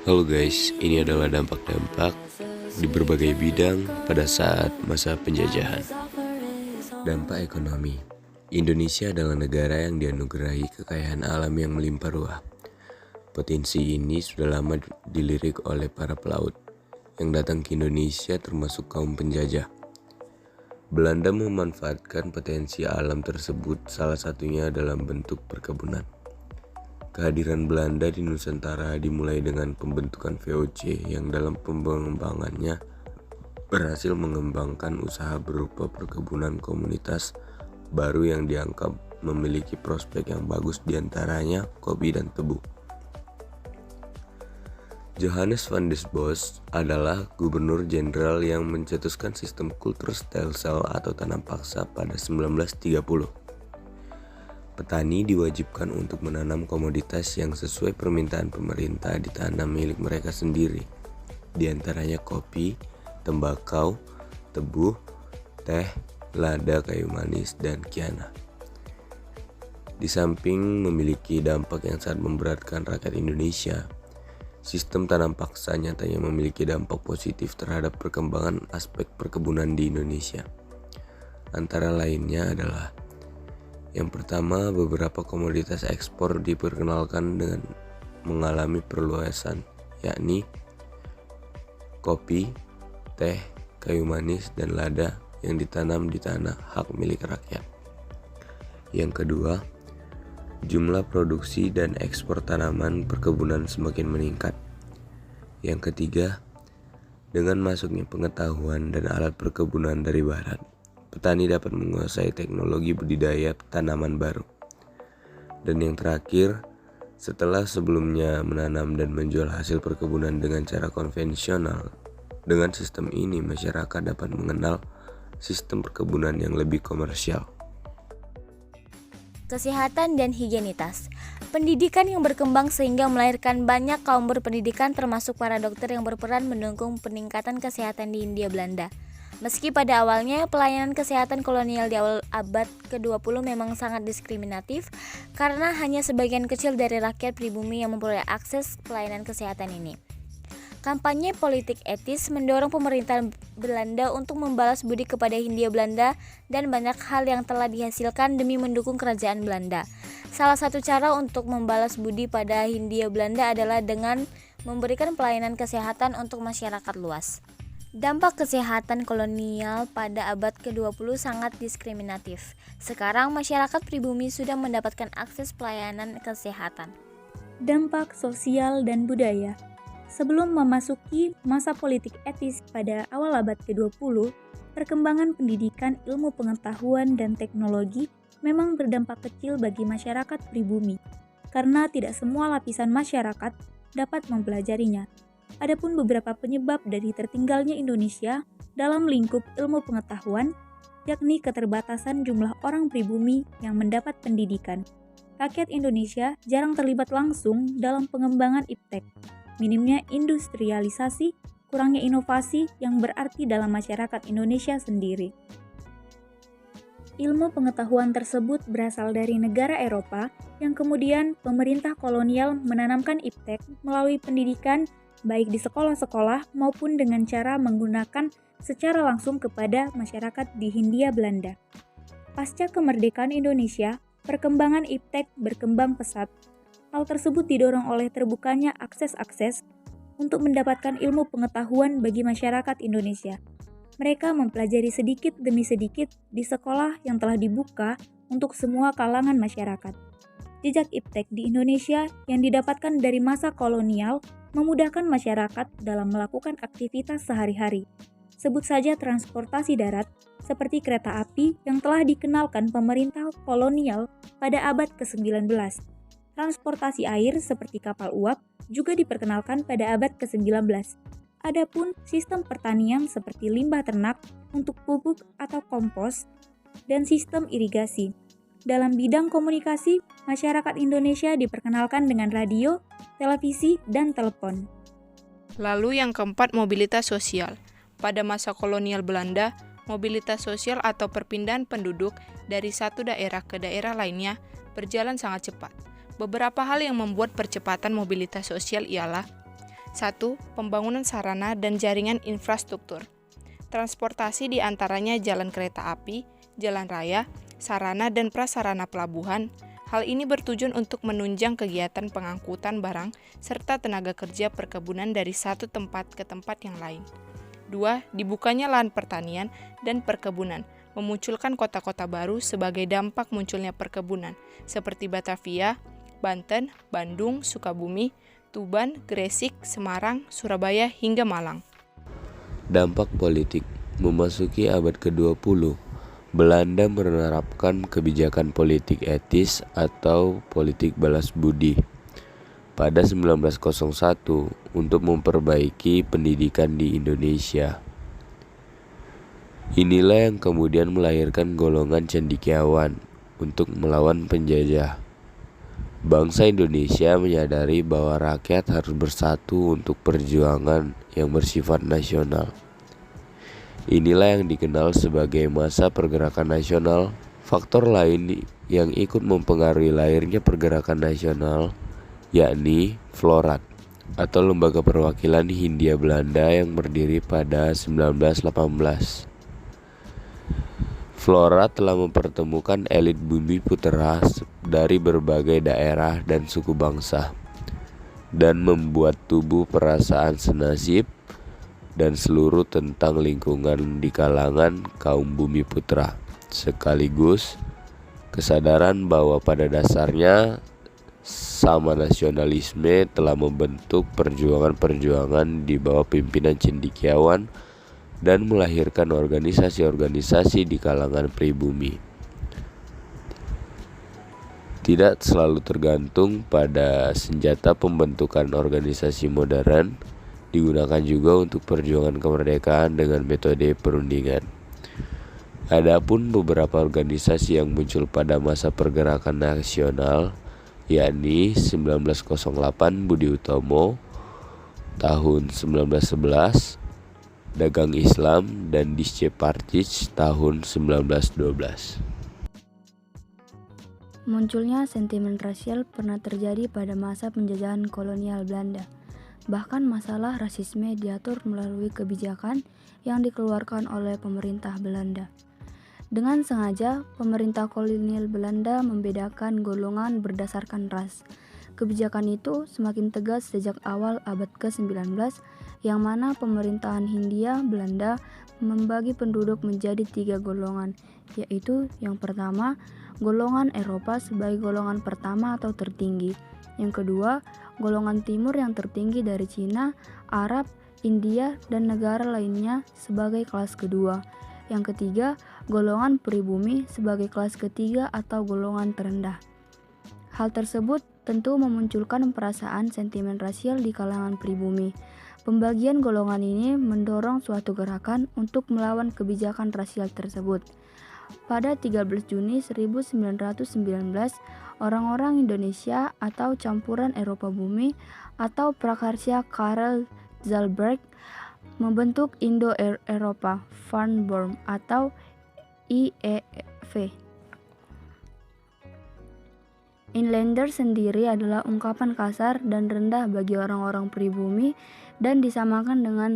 Halo guys, ini adalah dampak-dampak di berbagai bidang pada saat masa penjajahan. Dampak ekonomi. Indonesia adalah negara yang dianugerahi kekayaan alam yang melimpah ruah. Potensi ini sudah lama dilirik oleh para pelaut yang datang ke Indonesia termasuk kaum penjajah. Belanda memanfaatkan potensi alam tersebut, salah satunya dalam bentuk perkebunan. Kehadiran Belanda di Nusantara dimulai dengan pembentukan VOC yang dalam pengembangannya berhasil mengembangkan usaha berupa perkebunan komunitas baru yang dianggap memiliki prospek yang bagus, diantaranya kopi dan tebu. Johannes van der Bos adalah gubernur jenderal yang mencetuskan sistem kulturstelsel atau tanam paksa pada 1930. Petani diwajibkan untuk menanam komoditas yang sesuai permintaan pemerintah ditanam milik mereka sendiri, diantaranya kopi, tembakau, tebu, teh, lada, kayu manis, dan kiana. Di samping memiliki dampak yang sangat memberatkan rakyat Indonesia, sistem tanam paksa nyatanya memiliki dampak positif terhadap perkembangan aspek perkebunan di Indonesia. Antara lainnya adalah: yang pertama, beberapa komoditas ekspor diperkenalkan dengan mengalami perluasan, yakni kopi, teh, kayu manis, dan lada yang ditanam di tanah hak milik rakyat. Yang kedua, jumlah produksi dan ekspor tanaman perkebunan semakin meningkat. Yang ketiga, dengan masuknya pengetahuan dan alat perkebunan dari barat, petani dapat menguasai teknologi budidaya tanaman baru. Dan yang terakhir, setelah sebelumnya menanam dan menjual hasil perkebunan dengan cara konvensional, dengan sistem ini masyarakat dapat mengenal sistem perkebunan yang lebih komersial. Kesehatan dan higienitas. Pendidikan yang berkembang sehingga melahirkan banyak kaum berpendidikan, termasuk para dokter yang berperan mendukung peningkatan kesehatan di Hindia Belanda. Meski pada awalnya pelayanan kesehatan kolonial di awal abad ke-20 memang sangat diskriminatif karena hanya sebagian kecil dari rakyat pribumi yang memperoleh akses pelayanan kesehatan ini. Kampanye politik etis mendorong pemerintah Belanda untuk membalas budi kepada Hindia Belanda dan banyak hal yang telah dihasilkan demi mendukung kerajaan Belanda. Salah satu cara untuk membalas budi pada Hindia Belanda adalah dengan memberikan pelayanan kesehatan untuk masyarakat luas. Dampak kesehatan kolonial pada abad ke-20 sangat diskriminatif. Sekarang masyarakat pribumi sudah mendapatkan akses pelayanan kesehatan. Dampak sosial dan budaya. Sebelum memasuki masa politik etis pada awal abad ke-20, perkembangan pendidikan, ilmu pengetahuan, dan teknologi memang berdampak kecil bagi masyarakat pribumi, karena tidak semua lapisan masyarakat dapat mempelajarinya. Adapun beberapa penyebab dari tertinggalnya Indonesia dalam lingkup ilmu pengetahuan, yakni keterbatasan jumlah orang pribumi yang mendapat pendidikan. Rakyat Indonesia jarang terlibat langsung dalam pengembangan iptek, minimnya industrialisasi, kurangnya inovasi yang berarti dalam masyarakat Indonesia sendiri. Ilmu pengetahuan tersebut berasal dari negara Eropa yang kemudian pemerintah kolonial menanamkan iptek melalui pendidikan baik di sekolah-sekolah maupun dengan cara menggunakan secara langsung kepada masyarakat di Hindia Belanda. Pasca kemerdekaan Indonesia, perkembangan iptek berkembang pesat. Hal tersebut didorong oleh terbukanya akses-akses untuk mendapatkan ilmu pengetahuan bagi masyarakat Indonesia. Mereka mempelajari sedikit demi sedikit di sekolah yang telah dibuka untuk semua kalangan masyarakat. Jejak iptek di Indonesia yang didapatkan dari masa kolonial memudahkan masyarakat dalam melakukan aktivitas sehari-hari. Sebut saja transportasi darat seperti kereta api yang telah dikenalkan pemerintah kolonial pada abad ke-19. Transportasi air seperti kapal uap juga diperkenalkan pada abad ke-19. Adapun sistem pertanian seperti limbah ternak untuk pupuk atau kompos dan sistem irigasi. Dalam bidang komunikasi, masyarakat Indonesia diperkenalkan dengan radio, televisi, dan telepon. Lalu yang keempat, mobilitas sosial. Pada masa kolonial Belanda, mobilitas sosial atau perpindahan penduduk dari satu daerah ke daerah lainnya berjalan sangat cepat. Beberapa hal yang membuat percepatan mobilitas sosial ialah: 1. Pembangunan sarana dan jaringan infrastruktur. Transportasi diantaranya jalan kereta api, jalan raya, sarana dan prasarana pelabuhan. Hal ini bertujuan untuk menunjang kegiatan pengangkutan barang serta tenaga kerja perkebunan dari satu tempat ke tempat yang lain. 2. Dibukanya lahan pertanian dan perkebunan, memunculkan kota-kota baru sebagai dampak munculnya perkebunan, seperti Batavia, Banten, Bandung, Sukabumi, Tuban, Gresik, Semarang, Surabaya, hingga Malang. Dampak politik. Memasuki abad ke-20, Belanda menerapkan kebijakan politik etis atau politik balas budi pada 1901 untuk memperbaiki pendidikan di Indonesia. Inilah yang kemudian melahirkan golongan cendekiawan untuk melawan penjajah. Bangsa Indonesia menyadari bahwa rakyat harus bersatu untuk perjuangan yang bersifat nasional. Inilah yang dikenal sebagai masa pergerakan nasional. Faktor lain yang ikut mempengaruhi lahirnya pergerakan nasional yakni Florat atau Lembaga Perwakilan Hindia Belanda yang berdiri pada 1918. Flora telah mempertemukan elit bumi putera dari berbagai daerah dan suku bangsa dan membuat tubuh perasaan senasib dan seluruh tentang lingkungan di kalangan kaum bumi putera, sekaligus kesadaran bahwa pada dasarnya sama nasionalisme telah membentuk perjuangan-perjuangan di bawah pimpinan cendekiawan dan melahirkan organisasi-organisasi di kalangan pribumi. Tidak selalu tergantung pada senjata pembentukan organisasi modern, digunakan juga untuk perjuangan kemerdekaan dengan metode perundingan. Adapun beberapa organisasi yang muncul pada masa pergerakan nasional, yakni 1908 Budi Utomo, tahun 1911, Dagang Islam, dan Disce Partij tahun 1912. Munculnya sentimen rasial pernah terjadi pada masa penjajahan kolonial Belanda. Bahkan masalah rasisme diatur melalui kebijakan yang dikeluarkan oleh pemerintah Belanda. Dengan sengaja, pemerintah kolonial Belanda membedakan golongan berdasarkan ras. Kebijakan itu semakin tegas sejak awal abad ke-19, yang mana pemerintahan Hindia Belanda membagi penduduk menjadi 3 golongan, yaitu yang pertama, golongan Eropa sebagai golongan pertama atau tertinggi. Yang kedua, golongan timur yang tertinggi dari Cina, Arab, India, dan negara lainnya sebagai kelas kedua. Yang ketiga, golongan pribumi sebagai kelas ketiga atau golongan terendah. Hal tersebut tentu memunculkan perasaan sentimen rasial di kalangan pribumi. Pembagian golongan ini mendorong suatu gerakan untuk melawan kebijakan rasial tersebut. Pada 13 Juni 1919, orang-orang Indonesia atau campuran Eropa bumi atau prakarya Karel Zalberg membentuk Indo-Eropa Farnborough atau IEV. Inlander sendiri adalah ungkapan kasar dan rendah bagi orang-orang pribumi dan disamakan dengan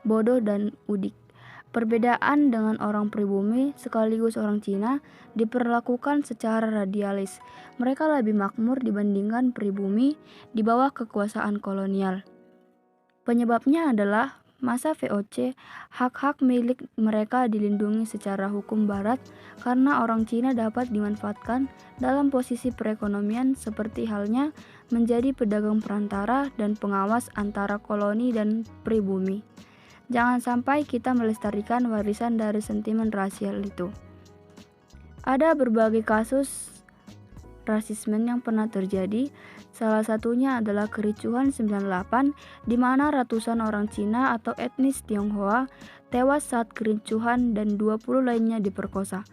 bodoh dan udik. Perbedaan dengan orang pribumi sekaligus orang Cina diperlakukan secara radialis. Mereka lebih makmur dibandingkan pribumi di bawah kekuasaan kolonial. Penyebabnya adalah masa VOC, hak-hak milik mereka dilindungi secara hukum barat karena orang Cina dapat dimanfaatkan dalam posisi perekonomian seperti halnya menjadi pedagang perantara dan pengawas antara koloni dan pribumi. Jangan sampai kita melestarikan warisan dari sentimen rasial itu. Ada berbagai kasus rasisme yang pernah terjadi. Salah satunya adalah kericuhan 98 di mana ratusan orang Cina atau etnis Tionghoa tewas saat kericuhan dan 20 lainnya diperkosa.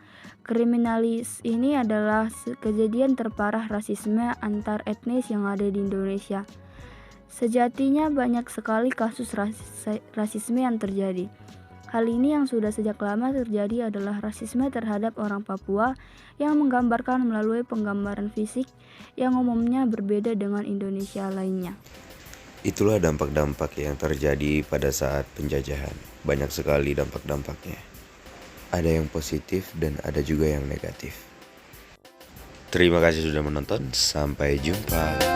Kriminalis ini adalah kejadian terparah rasisme antar etnis yang ada di Indonesia. Sejatinya banyak sekali kasus rasisme yang terjadi. Hal ini yang sudah sejak lama terjadi adalah rasisme terhadap orang Papua yang menggambarkan melalui penggambaran fisik yang umumnya berbeda dengan Indonesia lainnya. Itulah dampak-dampak yang terjadi pada saat penjajahan. Banyak sekali dampak-dampaknya. Ada yang positif dan ada juga yang negatif. Terima kasih sudah menonton. Sampai jumpa.